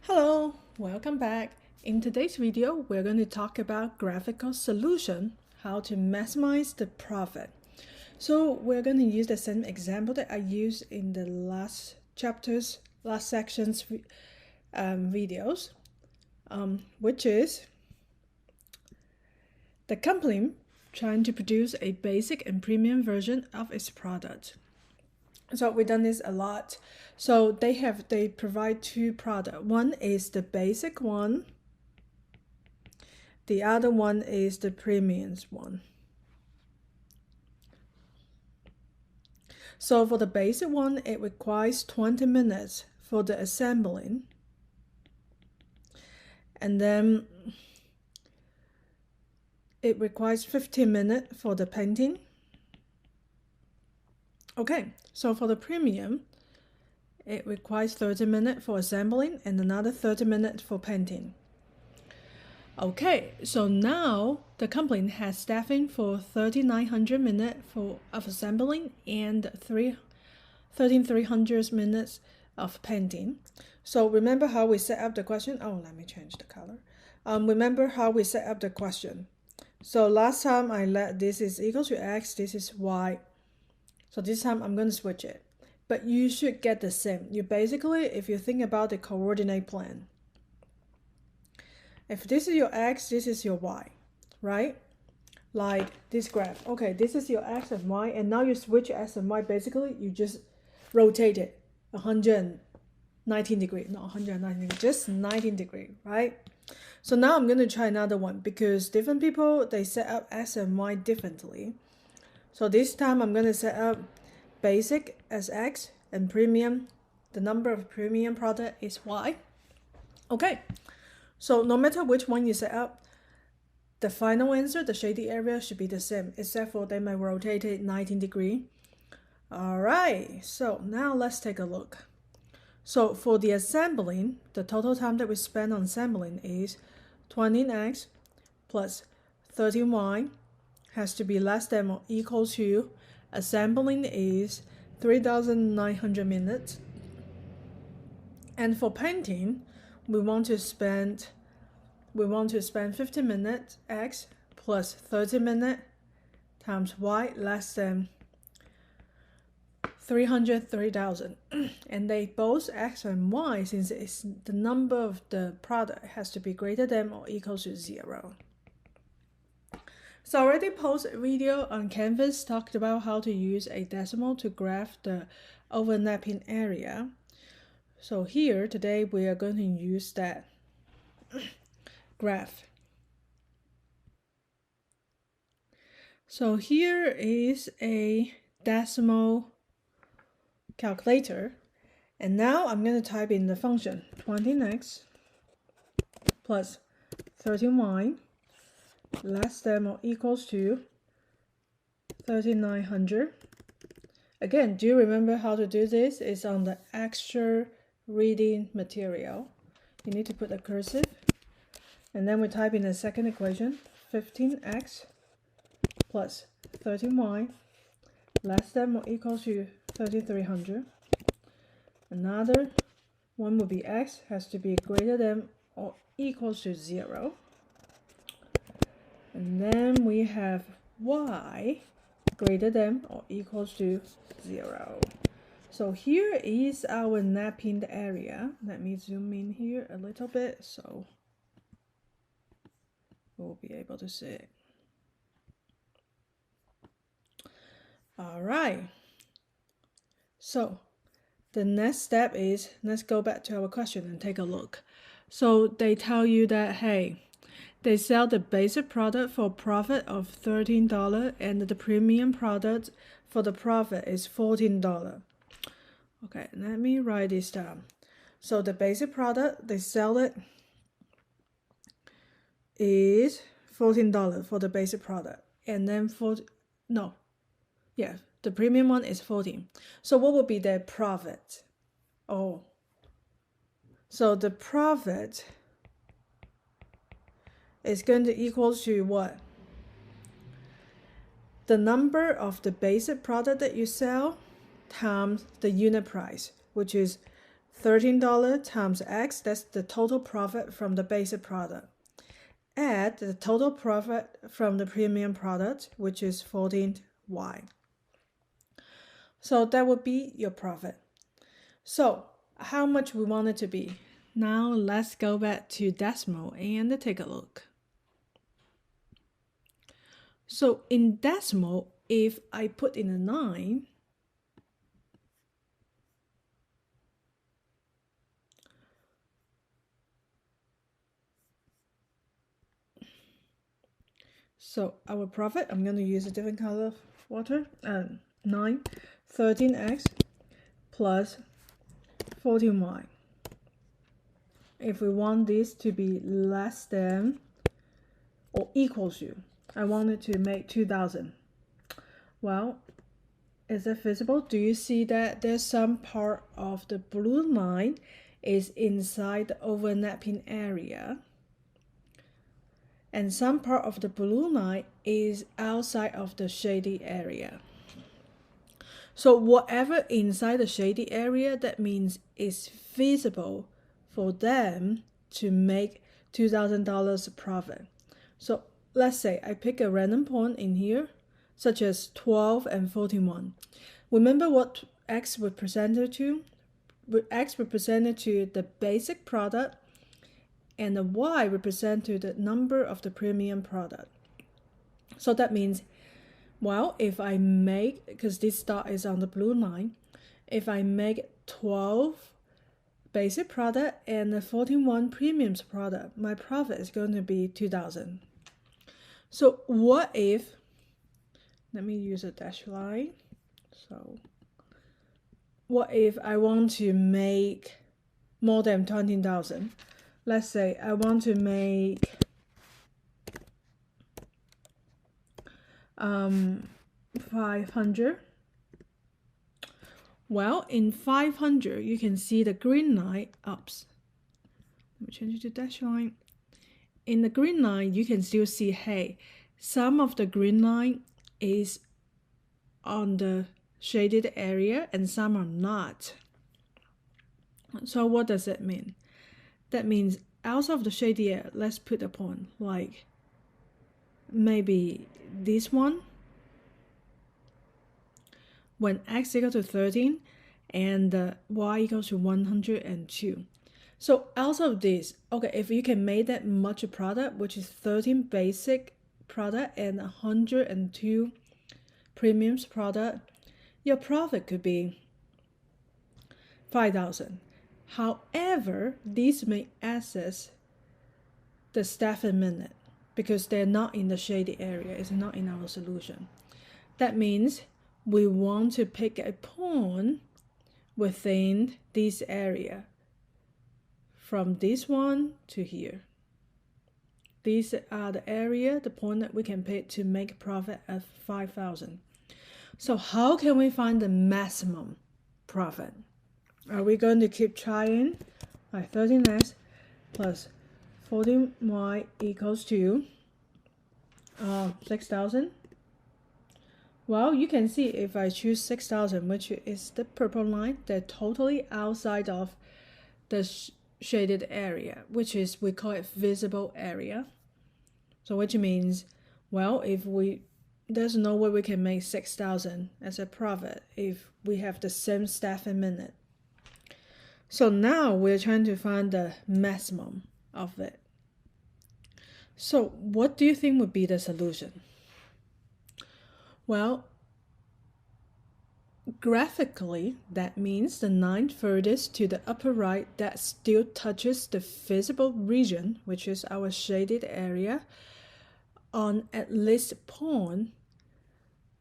Hello, welcome back. In today's video, we're going to talk about graphical solution, how to maximize the profit. So we're going to use the same example that I used in the last section's videos, which is the company trying to produce a basic and premium version of its product. So we've done this a lot. So they provide two products. One is the basic one. The other one is the premium one. So for the basic one, it requires 20 minutes for the assembling. And then it requires 15 minutes for the painting. Okay, so for the premium, it requires 30 minutes for assembling and another 30 minutes for painting. Okay, so now the company has staffing for 3,900 minutes of assembling and 1,300 minutes of painting. So remember how we set up the question? Oh, let me change the color. Remember how we set up the question. So last time I let this is equal to x, this is y. So this time I'm going to switch it. But you should get the same. You basically, if you think about the coordinate plane, if this is your x, this is your y, right? Like this graph. Okay, this is your x and y, and now you switch x and y. Basically, you just rotate it 119 degrees, not 119 degrees, just 19 degrees, right? So now I'm going to try another one because different people, they set up x and y differently. So this time I'm going to set up basic as x and premium, the number of premium product is y. Okay, so no matter which one you set up, the final answer, the shaded area, should be the same, except for they may rotate it 19 degrees. All right, so now let's take a look. So for the assembling, the total time that we spend on assembling is 20x plus 13y has to be less than or equal to, assembling is 3,900 minutes. And for painting, we want to spend 50 minutes x plus 30 minutes times y less than 303,000. And they both x and y, since it's the number of the product has to be greater than or equal to 0. So I already posted a video on Canvas talked about how to use a Desmo to graph the overlapping area. So here today we are going to use that graph. So here is a Desmo calculator, and now I'm going to type in the function 20x plus 13y less than or equals to 3,900. Again, do you remember how to do this? It's on the extra reading material. You need to put a cursive, and then we type in the second equation, 15x plus 13y less than or equal to 3,300. Another one would be x has to be greater than or equal to 0. And then we have y greater than or equals to 0. So here is our mapping area. Let me zoom in here a little bit so we'll be able to see it. All right. So the next step is, let's go back to our question and take a look. So they tell you that, hey, they sell the basic product for a profit of $13 and the premium product for the profit is $14. Okay, let me write this down. So the basic product, they sell it is $14 for the basic product. And then the premium one is 14. So what would be their profit? Oh, so the profit is going to equal to what? The number of the basic product that you sell times the unit price, which is $13 times X, that's the total profit from the basic product. Add the total profit from the premium product, which is 14Y. So that would be your profit. So how much we want it to be? Now let's go back to Desmo and take a look. So in Desmo, if I put in a 9, so our profit, I'm going to use a different color of water, 9, 13x plus 14y. If we want this to be less than or equal to, I want it to make 2000. Well, is it visible? Do you see that there's some part of the blue line is inside the overlapping area, and some part of the blue line is outside of the shady area? So whatever inside the shady area, that means it's feasible for them to make $2,000 profit. So let's say I pick a random point in here, such as 12 and 41. Remember what X represented to? X represented to the basic product, and the Y represented to the number of the premium product. So that means, well, if I make, because this dot is on the blue line, if I make 12 basic product and the 41 premium product, my profit is going to be 2000. So what if, let me use a dash line. So what if I want to make more than 20,000? Let's say I want to make 500. Well, in 500, you can see the green line ups. Let me change it to dash line. In the green line, you can still see, hey, some of the green line is on the shaded area and some are not. So what does that mean? That means out of the shady area, let's put a point, like maybe this one, when x equals to 13 and y equals to 102. So out of this, okay, if you can make that much product, which is 13 basic product and 102 premiums product, your profit could be 5,000. However, these may access the staff in minute because they're not in the shady area. It's not in our solution. That means we want to pick a point within this area from this one to here. These are the area, the point that we can pick to make profit at 5,000. So how can we find the maximum profit? Are we going to keep trying? Like 13x plus 14y equals to 6,000. Well, you can see if I choose 6,000, which is the purple line, they're totally outside of the shaded area, which is, we call it visible area. So which means, well, if there's no way we can make 6,000 as a profit if we have the same staff in minute. So now we're trying to find the maximum of it. So what do you think would be the solution? Well, graphically, that means the line furthest to the upper right that still touches the visible region, which is our shaded area, on at least a point,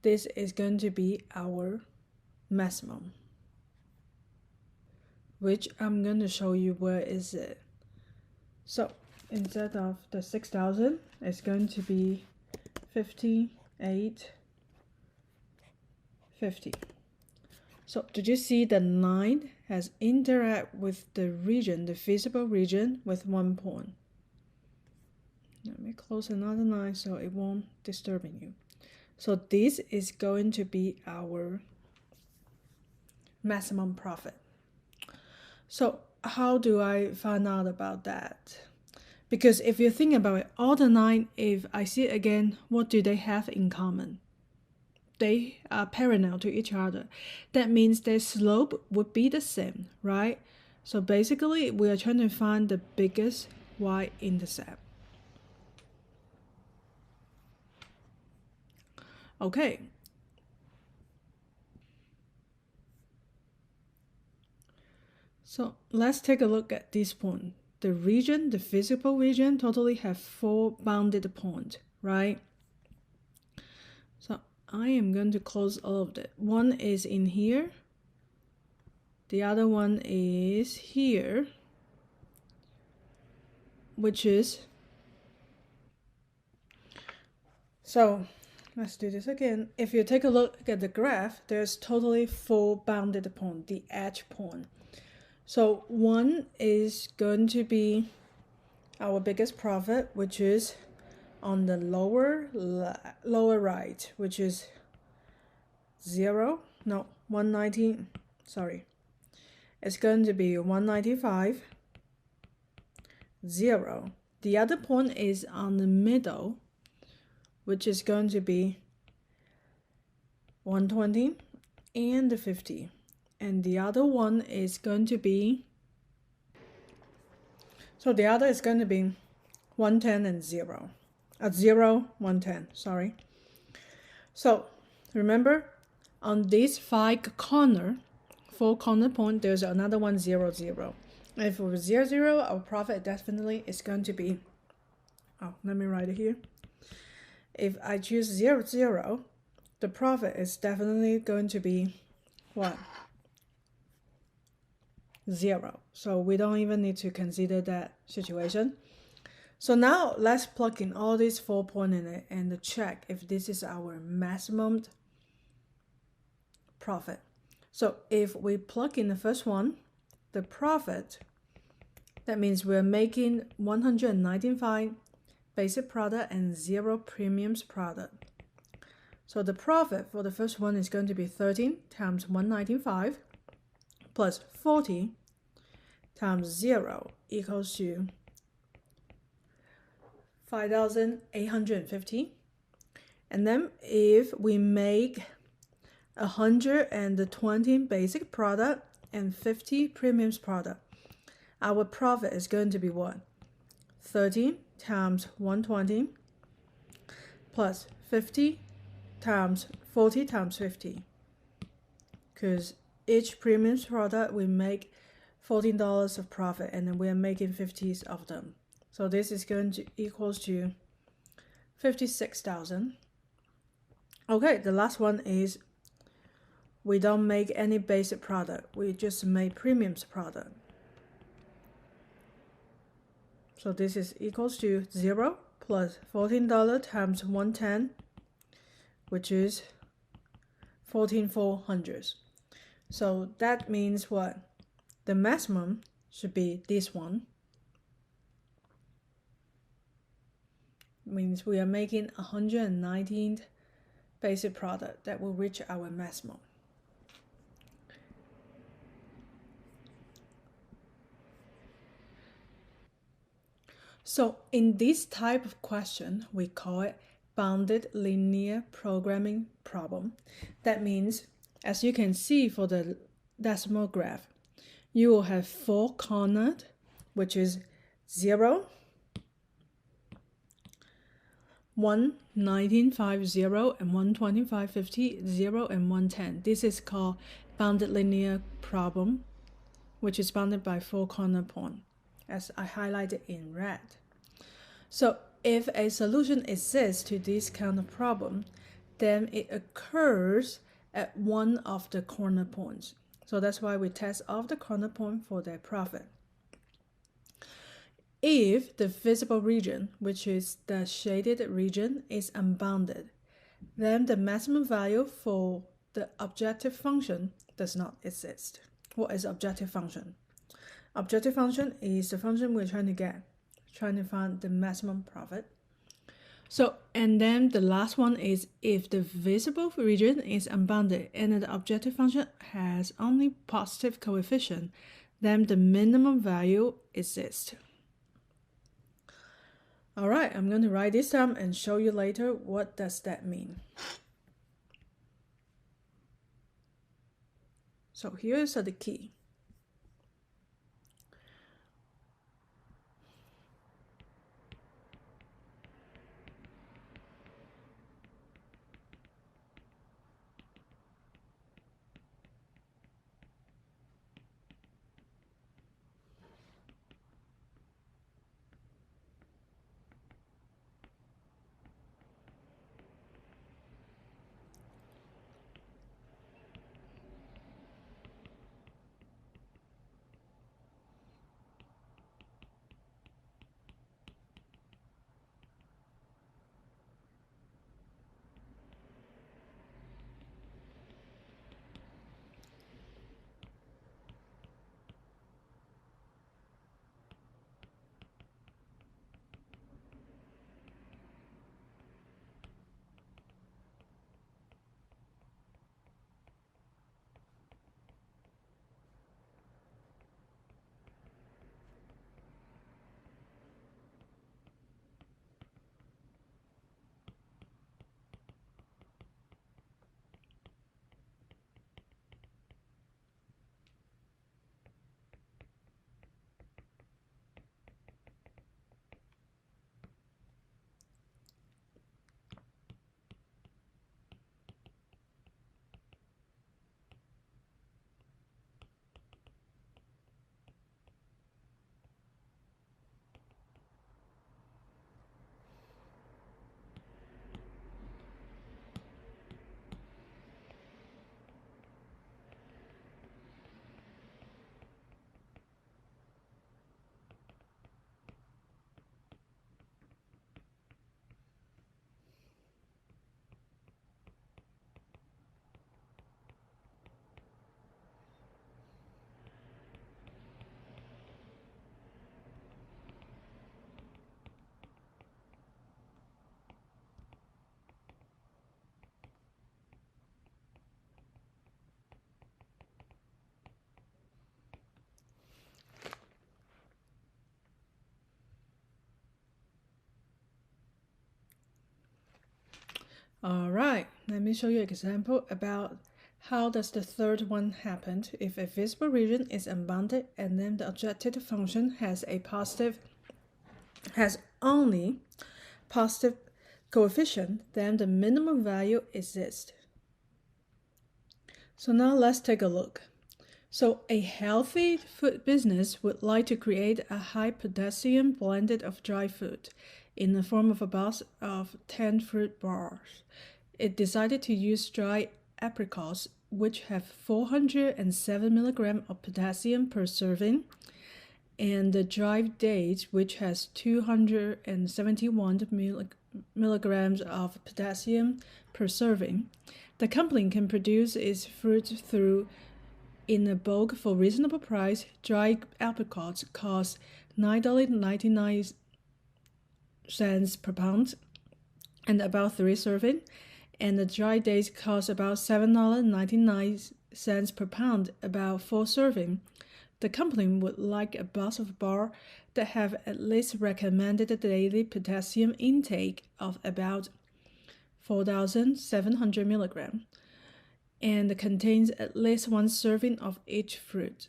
this is going to be our maximum, which I'm going to show you where is it. So instead of the 6,000, it's going to be 5850. So did you see the line has interact with the region, the visible region, with one point? Let me close another line so it won't disturb you. So this is going to be our maximum profit. So how do I find out about that? Because if you think about it, all the 9, if I see it again, what do they have in common? They are parallel to each other. That means their slope would be the same, right? So basically, we are trying to find the biggest y-intercept. Okay. So let's take a look at this point. The region, the physical region, totally have 4 bounded points, right? So I am going to close all of that. One is in here. The other one is here, which is, so let's do this again. If you take a look at the graph, there's totally 4 bounded points, the edge point. So one is going to be our biggest profit, which is on the lower right, which is 119, sorry. It's going to be 195, 0. The other point is on the middle, which is going to be 120 and 50. And the other one is going to be, so the other is going to be 110 and 0. 0, 110, sorry. So remember, on these 4 corner point, there's another one 0, 0. If it was 0, 0, our profit definitely is going to be, oh, let me write it here. If I choose 0, 0, the profit is definitely going to be what? 0. So we don't even need to consider that situation. So now let's plug in all these 4 points in it and check if this is our maximum profit. So if we plug in the first one, the profit, that means we're making 195 basic product and 0 premiums product. So the profit for the first one is going to be 13 times 195 plus 40 times 0 equals to 5,850. And then if we make 120 basic product and 50 premiums product, our profit is going to be what? 13 times 120 plus 50 times 40 times 50. Because each premiums product we make $14 of profit, and then we are making 50s of them. So this is going to equals to 56,000. Okay, the last one is we don't make any basic product. We just make premiums product. So this is equals to 0 plus $14 times 110, which is 14,400. So that means what? The maximum should be this one. Means we are making 119 basic product that will reach our maximum. So in this type of question, we call it bounded linear programming problem. That means, as you can see for the Desmo graph, you will have 4 cornered, which is 0, 119.50 and 125.50, 0 and 110. This is called bounded linear problem, which is bounded by 4 corner point, as I highlighted in red. So if a solution exists to this kind of problem, then it occurs at one of the corner points. So that's why we test off the corner point for their profit. If the visible region, which is the shaded region, is unbounded, then the maximum value for the objective function does not exist. What is objective function? Objective function is the function we're trying to get, trying to find the maximum profit. So, and then the last one is if the visible region is unbounded and the objective function has only positive coefficient, then the minimum value exists. All right, I'm going to write this down and show you later what does that mean. So here's the key. All right, let me show you an example about how does the third one happen if a visible region is unbounded and then the objective function has only positive coefficient, then the minimum value exists. So now let's take a look. So a healthy food business would like to create a high potassium blended of dry food in the form of a box of 10 fruit bars. It decided to use dry apricots, which have 407 milligrams of potassium per serving, and the dried dates, which has 271 milligrams of potassium per serving. The company can produce its fruit through in a bulk for reasonable price. Dry apricots cost $9.99 per pound and about 3 serving, and the dry dates cost about $7.99 per pound, about 4 serving. The company would like a box of bar that have at least recommended daily potassium intake of about 4,700 milligrams and contains at least 1 serving of each fruit.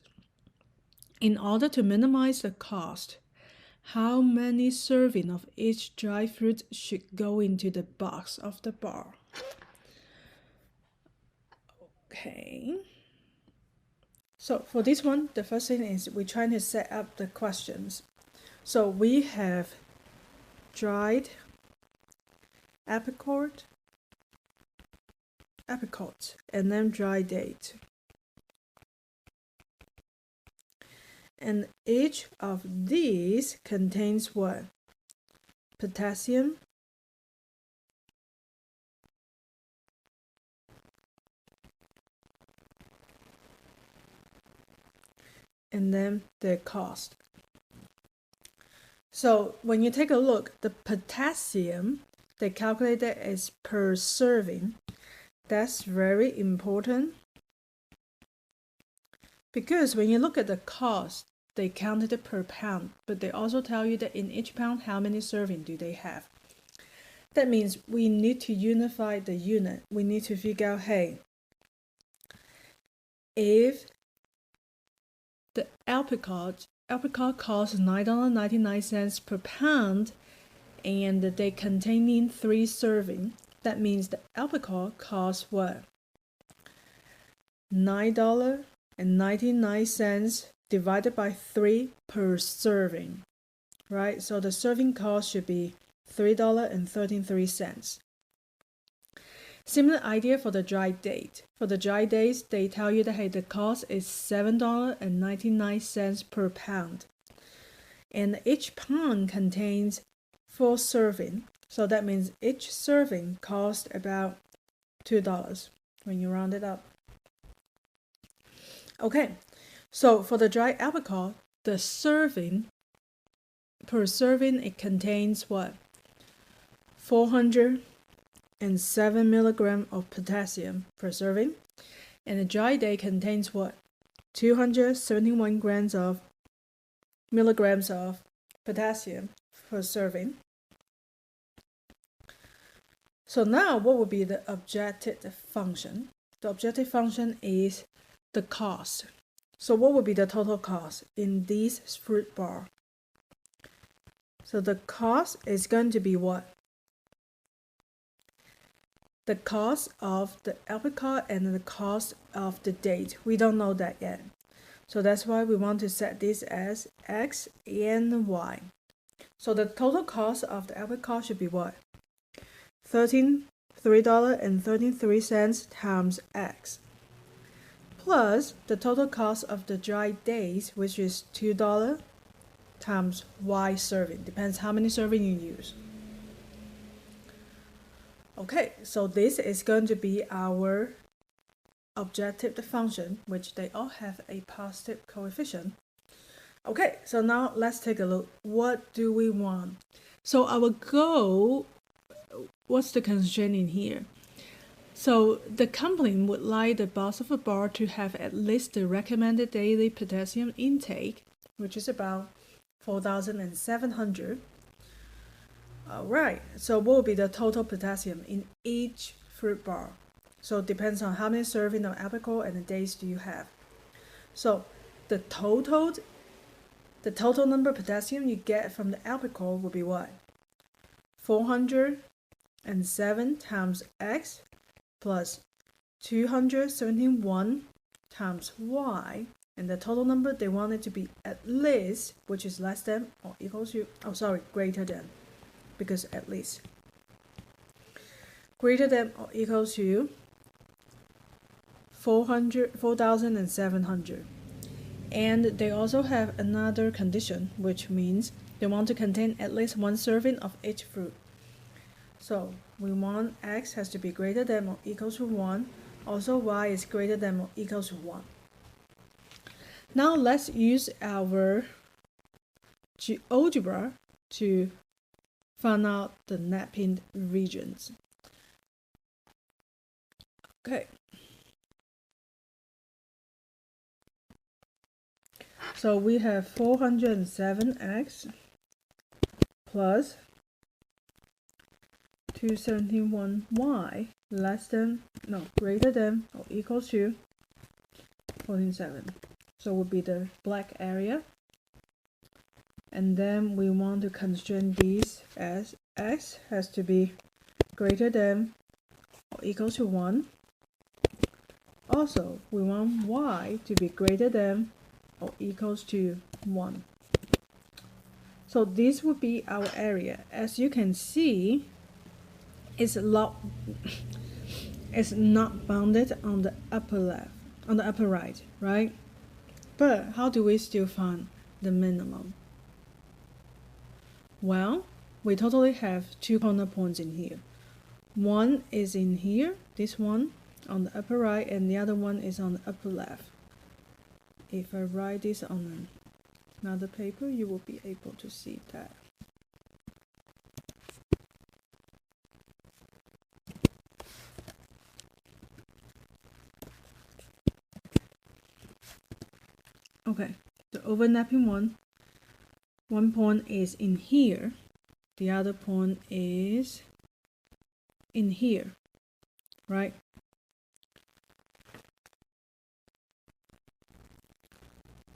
In order to minimize the cost, how many servings of each dry fruit should go into the box of the bar? Okay. So for this one, the first thing is we're trying to set up the questions. So we have dried apricot, and then dry date. And each of these contains what? Potassium, and then the cost. So when you take a look, the potassium, they calculate it as per serving. That's very important. Because when you look at the cost, they counted it per pound, but they also tell you that in each pound, how many serving do they have. That means we need to unify the unit. We need to figure out, hey, if the apricot costs $9.99 per pound and they containing 3 serving, that means the apricot costs what? $9.99 divided by 3 per serving, right? So the serving cost should be $3.33. Similar idea for the dry date. For the dry dates, they tell you that hey, the cost is $7.99 per pound. And each pound contains 4 serving. So that means each serving costs about $2 when you round it up. Okay, so for the dry apricot, the serving, per serving, it contains what? 407 milligrams of potassium per serving. And the dry day contains what? 271 milligrams of potassium per serving. So now what would be the objective function? The objective function is the cost. So what would be the total cost in this fruit bar? So the cost is going to be what? The cost of the apricot and the cost of the date. We don't know that yet. So that's why we want to set this as X and Y. So the total cost of the apricot should be what? $3.33 times X. Plus the total cost of the dry days, which is $2 times Y serving. Depends how many serving you use. Okay, so this is going to be our objective function, which they all have a positive coefficient. Okay, so now let's take a look. What do we want? So our goal, what's the constraint in here? So the company would like the boss of a bar to have at least the recommended daily potassium intake, which is about 4,700. Alright, so what will be the total potassium in each fruit bar? So it depends on how many serving of apricot and the days do you have. So the total number of potassium you get from the apricot will be what? 407 times X plus 271 times Y, and the total number they want it to be at least, which is less than or equal to, greater than, because at least greater than or equal to 4,700. And they also have another condition, which means they want to contain at least 1 serving of each fruit. So we want X has to be greater than or equal to 1. Also Y is greater than or equal to 1. Now let's use our algebra to find out the mapping regions. Okay. So we have 407x plus 271y greater than or equal to 147. So will be the black area. And then we want to constrain these as x has to be greater than or equal to 1. Also, we want y to be greater than or equals to 1. So this would be our area. As you can see, it's not bounded on the upper left, on the upper right, right? But how do we still find the minimum? Well, we totally have 2 corner points in here. One is in here, this one on the upper right, and the other one is on the upper left. If I write this on another paper, you will be able to see that. Okay, the overlapping one point is in here, the other point is in here, right?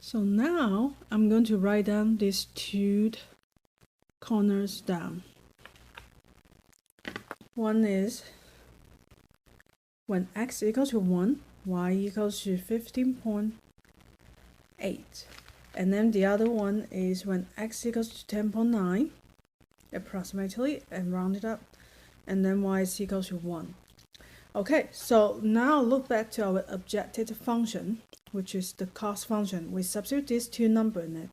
So now I'm going to write down these two corners down. One is when x equals to 1, y equals to 15.8. And then the other one is when x equals to 10.9, approximately, and round it up. And then y is equal to 1. Okay, so now look back to our objective function, which is the cost function. We substitute these two numbers in it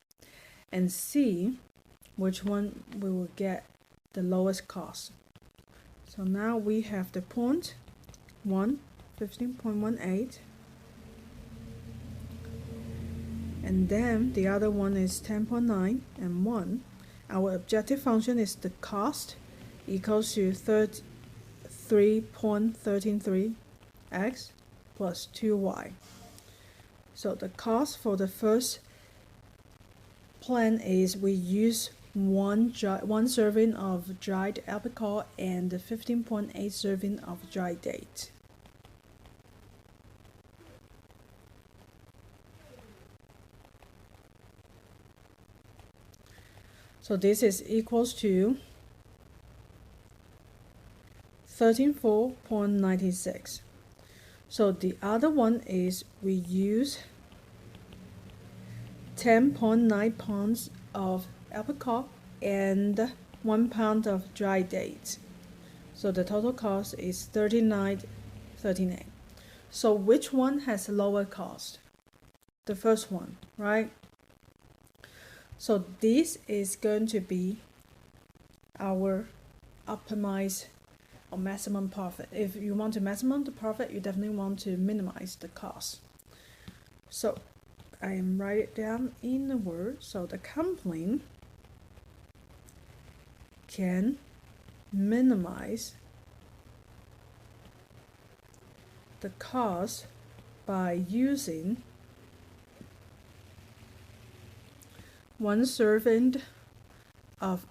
and see which one we will get the lowest cost. So now we have the point 1, 15.18, and then the other one is 10.9 and 1. Our objective function is the cost equals to 3.133x plus 2y. So the cost for the first plan is we use one serving of dried apricot and 15.8 serving of dried date. So this is equals to 13.496. So the other one is we use 10.9 pounds of apricot and 1 pound of dried dates. So the total cost is 39.39. So which one has lower cost? The first one, right? So this is going to be our optimized or maximum profit. If you want to maximum the profit, you definitely want to minimize the cost. So I am write it down in the word. So the company can minimize the cost by using one serving of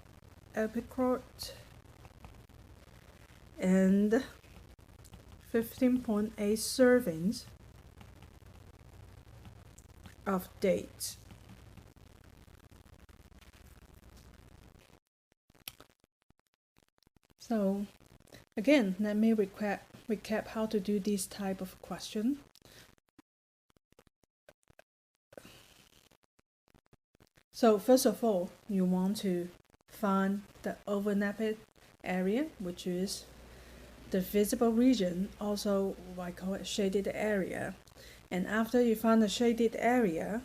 apricot and 15.8 servings of dates. So again, let me recap how to do this type of question. So first of all, you want to find the overlapped area, which is the visible region, also I call it shaded area. And after you find the shaded area,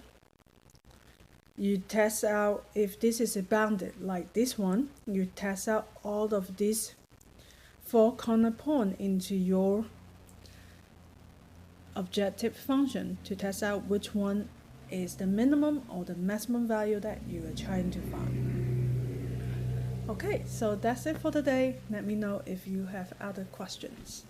you test out if this is bounded, like this one, you test out all of these 4 corner points into your objective function to test out which one is the minimum or the maximum value that you are trying to find. Okay, so that's it for today. Let me know if you have other questions.